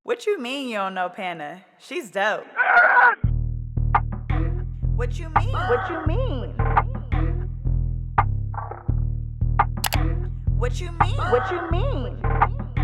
What you mean you don't know Panna? She's dope. What you mean? What you mean? What you mean? What you mean?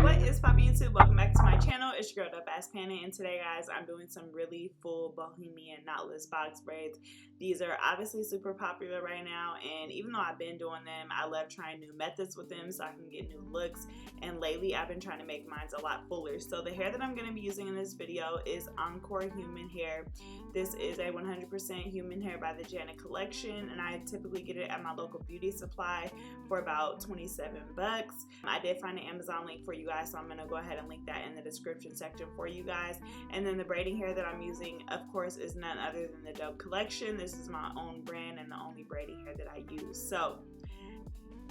What is poppin' YouTube? Welcome back to my channel. It's your girl Dopeaxxpana, and today, guys, I'm doing some really full Bohemian Knotless box braids. These are obviously super popular right now, and even though I've been doing them, I love trying new methods with them so I can get new looks. And lately, I've been trying to make mine a lot fuller. So the hair that I'm going to be using in this video is Encore human hair. This is a 100% human hair by the Janet collection, and I typically get it at my local beauty supply for about 27 bucks. I did find an Amazon link for you guys, so I'm going to go ahead and link that in the description section for you guys. And then the braiding hair that I'm using, of course, is none other than the Dope collection. This is my own brand and the only braiding hair that I use. So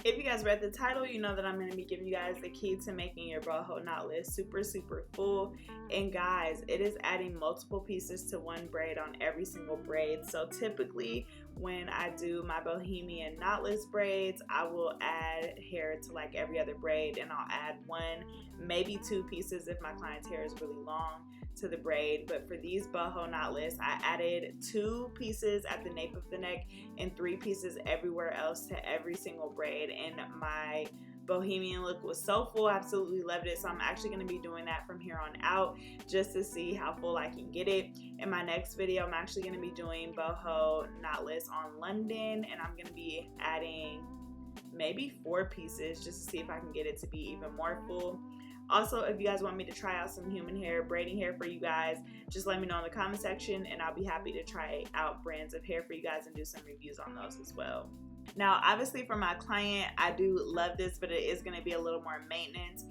if you guys read the title, you know that I'm going to be giving you guys the key to making your boho knotless super full. And guys, it is adding multiple pieces to one braid on every single braid. So typically when I do my Bohemian knotless braids, I will add hair to like every other braid, and I'll add one, maybe two pieces if my client's hair is really long to the braid. But for these boho knotless, I added 2 pieces at the nape of the neck and 3 pieces everywhere else to every single braid, and my Bohemian look was so full. I absolutely loved it. So I'm actually going to be doing that from here on out just to see how full I can get it. In my next video, I'm actually going to be doing boho knotless on London, and I'm going to be adding maybe 4 pieces just to see if I can get it to be even more full. Also, if you guys want me to try out some human hair, braiding hair for you guys, just let me know in the comment section, and I'll be happy to try out brands of hair for you guys and do some reviews on those as well. Now, obviously for my client, I do love this, but it is going to be a little more maintenance.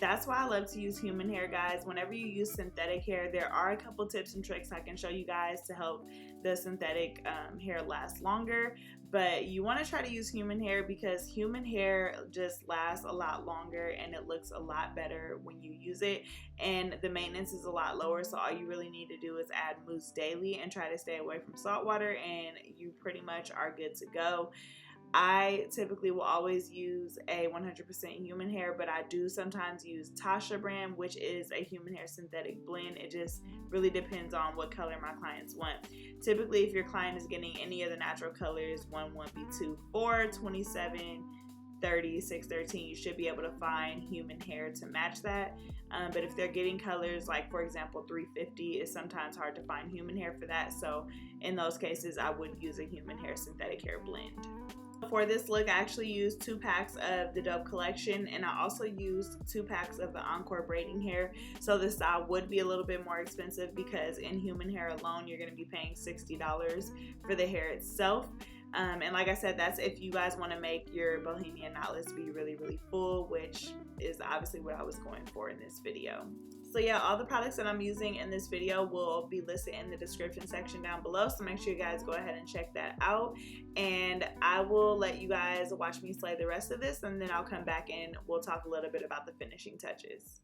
That's why I love to use human hair, guys. Whenever you use synthetic hair, there are a couple tips and tricks I can show you guys to help the synthetic hair last longer. But you want to try to use human hair because human hair just lasts a lot longer and it looks a lot better when you use it, and the maintenance is a lot lower. So all you really need to do is add mousse daily and try to stay away from salt water, and you pretty much are good to go. I typically will always use a 100% human hair, but I do sometimes use Tasha brand, which is a human hair synthetic blend. It just really depends on what color my clients want. Typically, if your client is getting any of the natural colors, 1B2, 4, 27, 30, 6, 13, you should be able to find human hair to match that. But if they're getting colors like, for example, 350, it's sometimes hard to find human hair for that. So in those cases, I would use a human hair synthetic hair blend. For this look, I actually used 2 packs of the Dope collection, and I also used 2 packs of the Encore braiding hair. So this style would be a little bit more expensive because in human hair alone, you're going to be paying $60 for the hair itself. And like I said, that's if you guys want to make your Bohemian knotless be really full, which is obviously what I was going for in this video. So yeah, all the products that I'm using in this video will be listed in the description section down below, so make sure you guys go ahead and check that out. And I will let you guys watch me slay the rest of this, and then I'll come back and we'll talk a little bit about the finishing touches.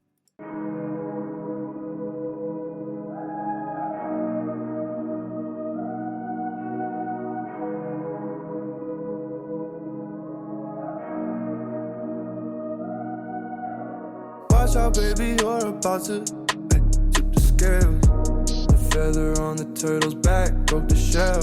Watch out, baby, you're about to tip the scales. The feather on the turtle's back broke the shell.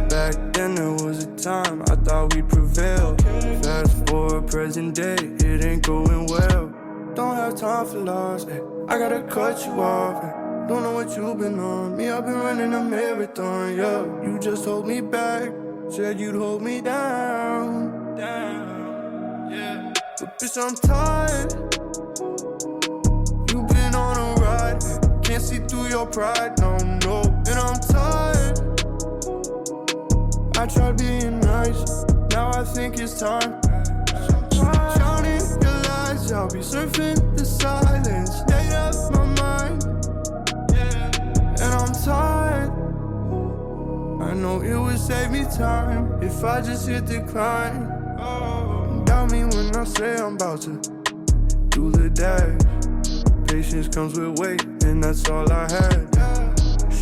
Back then there was a time I thought we'd prevail. Fast forward present day, it ain't going well. Don't have time for loss, I gotta cut you off. Don't know what you've been on, me I've been running a marathon, yeah. You just hold me back, said you'd hold me down, yeah. But bitch, I'm tired. Can't see through your pride, no, and I'm tired. I tried being nice, now I think it's time. Drowning your lies, I'll be surfing the silence. Made up my mind, and I'm tired. I know it would save me time if I just hit decline. Doubt me when I say I'm about to do the dash. Patience comes with weight, and that's all I had.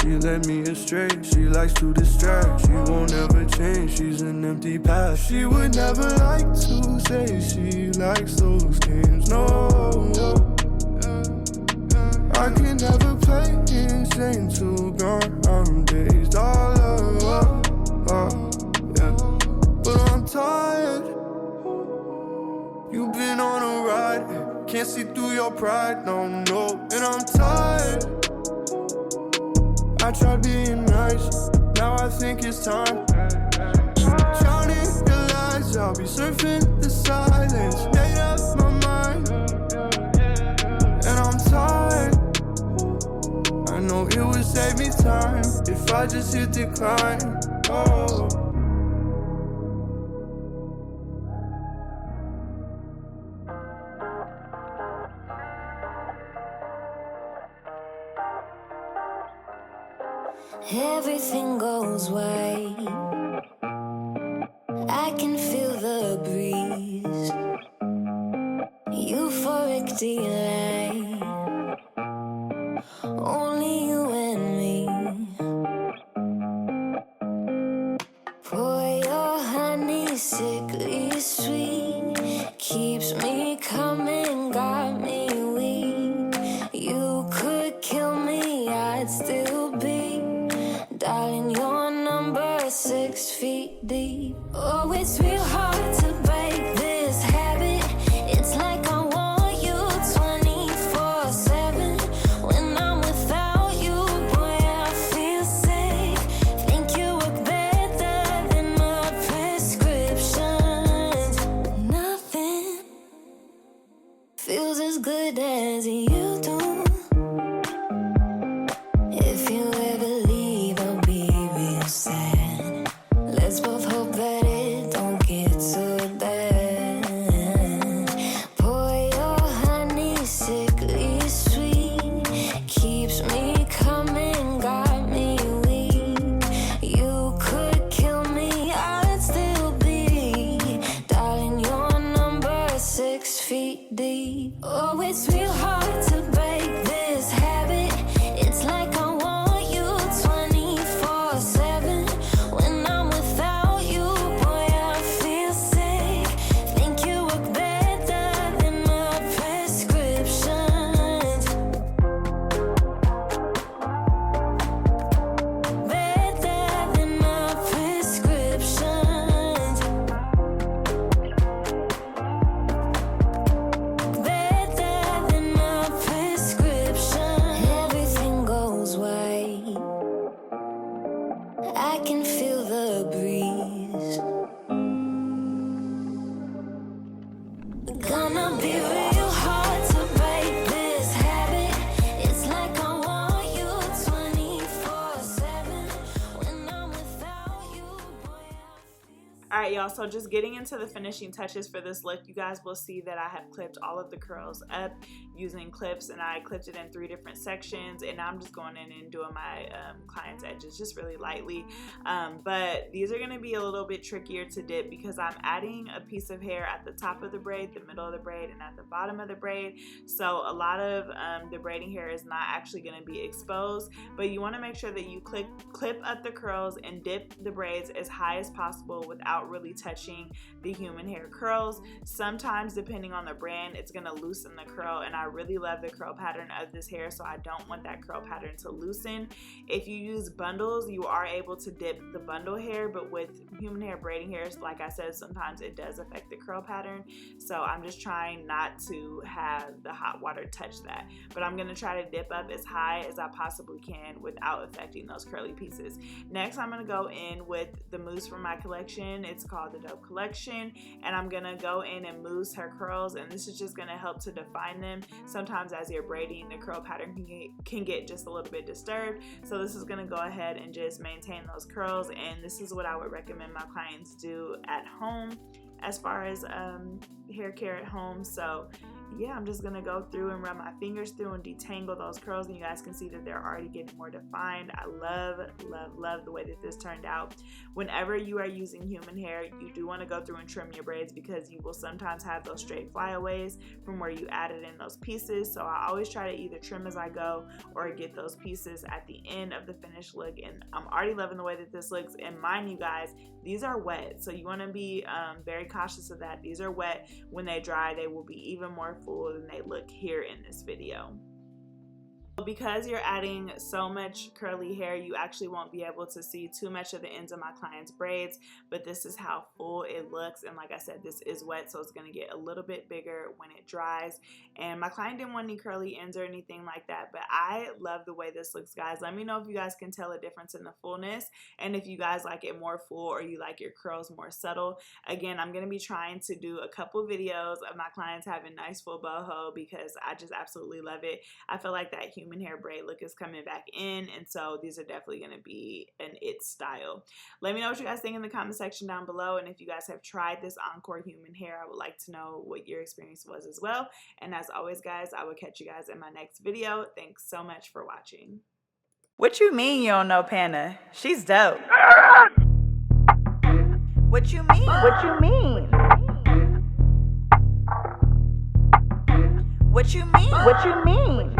She led me astray, she likes to distract. She won't ever change, she's an empty past. She would never like to say she likes those games, no. I can been on a ride, can't see through your pride, no, no. And I'm tired. I tried being nice, now I think it's time. Drowning your lies, I'll be surfing the silence. Made up my mind, and I'm tired. I know it would save me time if I just hit decline. Oh. Everything goes white. I can feel the breeze. Euphoric delight. Only you and me. Pour your honey, sickly sweet. Keeps me coming, got me weak. You could kill me, I'd still be. Darling, your number is 6 feet deep. Oh, it's real hard to break this habit. It's like I want you 24/7. When I'm without you, boy, I feel sick. Think you work better than my prescriptions. Nothing feels as good as you do. If you ever leave, I'll be real sad. Let's both hope that it don't get so bad. Pour your honey, sickly sweet. Keeps me coming, got me weak. You could kill me, I'd still be. Darling, your number is 6 feet deep. Oh, it's real hard to break this habit. It's like I want you 24/7. When I'm without you, boy, I feel sick. Think you work better than my prescriptions. Better than my prescriptions. Better than my prescription. Everything goes white. I can feel the breeze. Gonna be real hard to break this habit. It's like I want you 24/7. When I'm without you, boy, I feel. Alright, y'all, so just getting into the finishing touches for this look, you guys will see that I have clipped all of the curls up using clips, and I clipped it in 3 different sections, and now I'm just going in and doing my client's edges just really lightly. But these are going to be a little bit trickier to dip because I'm adding a piece of hair at the top of the braid, the middle of the braid, and at the bottom of the braid. So a lot of the braiding hair is not actually going to be exposed, but you want to make sure that you clip up the curls and dip the braids as high as possible without really touching the human hair curls. Sometimes, depending on the brand, it's going to loosen the curl, and I really love the curl pattern of this hair, so I don't want that curl pattern to loosen. If you use bundles, you are able to dip the bundle hair, but with human hair braiding hairs, like I said, sometimes it does affect the curl pattern, so I'm just trying not to have the hot water touch that. But I'm going to try to dip up as high as I possibly can without affecting those curly pieces. Next, I'm going to go in with the mousse from my collection. It's called the Dope Collection, and I'm going to go in and mousse her curls, and this is just going to help to define them. Sometimes as you're braiding, the curl pattern can get just a little bit disturbed, so this is going to go ahead and just maintain those curls, and this is what I would recommend my clients do at home as far as hair care at home. So yeah, I'm just gonna go through and run my fingers through and detangle those curls, and you guys can see that they're already getting more defined. I love the way that this turned out. Whenever you are using human hair, you do want to go through and trim your braids because you will sometimes have those straight flyaways from where you added in those pieces. So I always try to either trim as I go or get those pieces at the end of the finished look, and I'm already loving the way that this looks. And mind you guys, these are wet, so you want to be very cautious of that. These are wet. When they dry, they will be even more full than they look here in this video. Because you're adding so much curly hair, you actually won't be able to see too much of the ends of my client's braids, but this is how full it looks. And like I said, this is wet, so it's going to get a little bit bigger when it dries. And my client didn't want any curly ends or anything like that, but I love the way this looks, guys. Let me know if you guys can tell a difference in the fullness, and if you guys like it more full or you like your curls more subtle. Again, I'm going to be trying to do a couple videos of my clients having nice full boho because I just absolutely love it. I feel like that human hair braid look is coming back in, and so these are definitely going to be an it style. Let me know what you guys think in the comment section down below, and if you guys have tried this Encore human hair, I would like to know what your experience was as well. And as always, guys, I will catch you guys in my next video. Thanks so much for watching. What you mean you don't know Panna? She's dope. What you mean? What you mean? What you mean? What you mean?